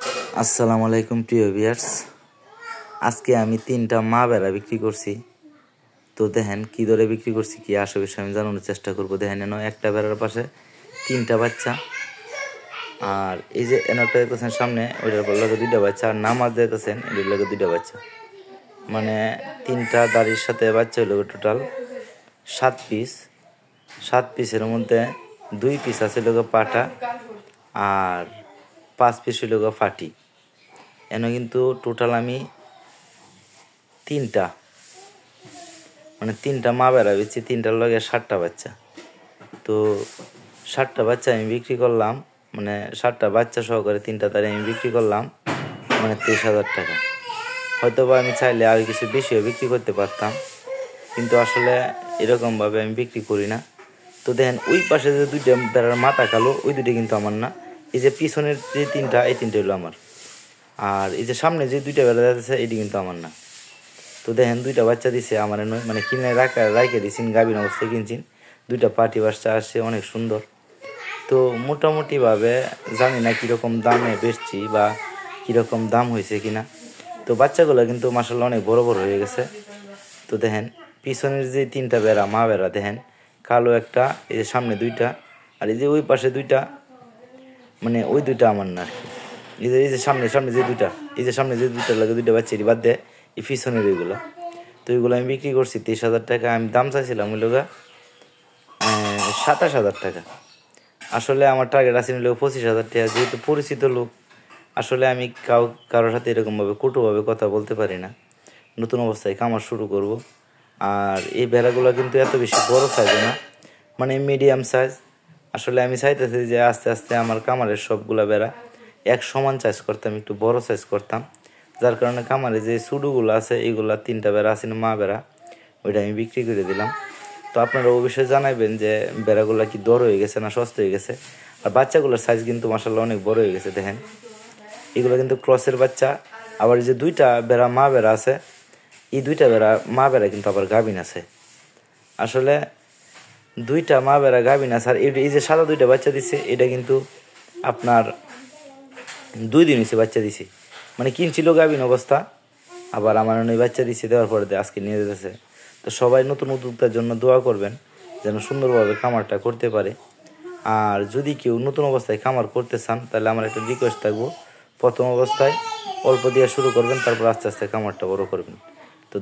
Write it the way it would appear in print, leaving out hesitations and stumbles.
আসসালামু আলাইকুম প্রিয় ভিউয়ার্স। আজকে আমি 3টা মা বেড়া বিক্রি করছি। তো দেখেন কি দরে বিক্রি করছি, কি আসে বিষয় আমি জানানোর চেষ্টা করবো। দেখেন এনো একটা বেড়ার পাশে 3টা বাচ্চা, আর এই যে এনটা দেখতেছেন সামনে, ওইটার লগে 2টা বাচ্চা, আর নামাজ দেখতেছেন এটার লগে 2টা বাচ্চা, মানে 3টা দাড়ির সাথে বাচ্চা হইল টোটাল 7 পিস। 7 পিসের মধ্যে 2 পিস আছে লোক পাটা, আর 5 পিস হইল ফাটি। এনে কিন্তু টোটাল আমি 3টা মা বেড়া বেচছি, 3টার লগে 7টা বাচ্চা। তো 7টা বাচ্চা আমি বিক্রি করলাম, মানে 7টা বাচ্চা সহকারে 3টা তারে আমি বিক্রি করলাম মানে 23,000 টাকা। হয়তো বা আমি চাইলে আর কিছু বেশিও বিক্রি করতে পারতাম, কিন্তু আসলে এরকমভাবে আমি বিক্রি করি না। তো দেখেন ওই পাশে যে 2টা বেড়ার মাথা কালো, ওই 2টা কিন্তু আমার না। এই যে পিছনের যে 3টা, এই 3টা হলো আমার। আর এই যে সামনে যে 2টা বেড়া যাচ্ছে, এটি কিন্তু আমার না। তো দেখেন 2টা বাচ্চা দিছে আমার নয়, মানে কিনে রাখে দিয়েছেন, গাভীর অবস্থায় কিনছেন। 2টা পাটি বাচ্চা আসছে, অনেক সুন্দর। তো মোটামুটিভাবে জানি না কীরকম দামে বেচছি বা কীরকম দাম হয়েছে কিনা। তো বাচ্চাগুলো কিন্তু মাশাআল্লাহ অনেক বড় বড় হয়ে গেছে। তো দেখেন পিছনের যে 3টা বেড়া, মা বেড়া দেখেন, কালো একটা, এই যে সামনে 2টা, আর এই যে ওই পাশে 2টা, মানে ওই 2টা আমার না আর কি। এই যে সামনে যে 2টা, এই যে সামনে যে 2টা লাগে 2টা বাচ্চা, এটি বাদ দেয় এই পিছনের ওইগুলো। তো ওইগুলো আমি বিক্রি করছি 23,000 টাকা। আমি দাম চাইছিলাম ওই লোক 27,000 টাকা। আসলে আমার টার্গেট আছে নিল 25,000 টাকা। যেহেতু পরিচিত লোক, আসলে আমি কারোর সাথে এরকমভাবে কটুভাবে কথা বলতে পারি না। নতুন অবস্থায় খামার শুরু করব। আর এই ভেড়াগুলো কিন্তু এত বেশি বড় সাইজ না, মানে মিডিয়াম সাইজ। আসলে আমি চাইতেছি যে আস্তে আস্তে আমার খামারের সবগুলা ভেড়া এক সমান সাইজ করতাম, একটু বড় সাইজ করতাম। যার কারণে খামারে যে সুডুগুলো আছে, এইগুলা 3টা বেড়া আছে মা বেড়া, ওইটা আমি বিক্রি করে দিলাম। তো আপনারা অবশ্যই জানাবেন যে বেড়াগুলো কি দর হয়ে গেছে না সস্তা হয়ে গেছে। আর বাচ্চাগুলোর সাইজ কিন্তু মাশাআল্লাহ অনেক বড় হয়ে গেছে। দেখেন এগুলো কিন্তু ক্রসের বাচ্চা। আবার যে 2টা বেড়া মা বেড়া আছে, এই 2টা বেড়া মা বেড়া কিন্তু আবার গাভিন আছে। আসলে 2টা মা বেড়া গাভিন আছে। আর এই যে সাদা 2টা বাচ্চা দিছে, এটা কিন্তু আপনার 2 দিন হয়েছে বাচ্চা দিছে, মানে কিনছিল গাভিন অবস্থা, আবার আমার অনেক বাচ্চা দিছে, দেওয়ার পরে আজকে নিয়ে যেতেছে। তো সবাই নতুন উদ্যোক্তার জন্য দোয়া করবেন, যেন সুন্দরভাবে খামারটা করতে পারে। আর যদি কেউ নতুন অবস্থায় খামার করতে চান, তাহলে আমার একটা রিকোয়েস্ট থাকবো, প্রথম অবস্থায় অল্প দিয়ে শুরু করবেন, তারপর আস্তে আস্তে খামারটা বড় করবেন। তো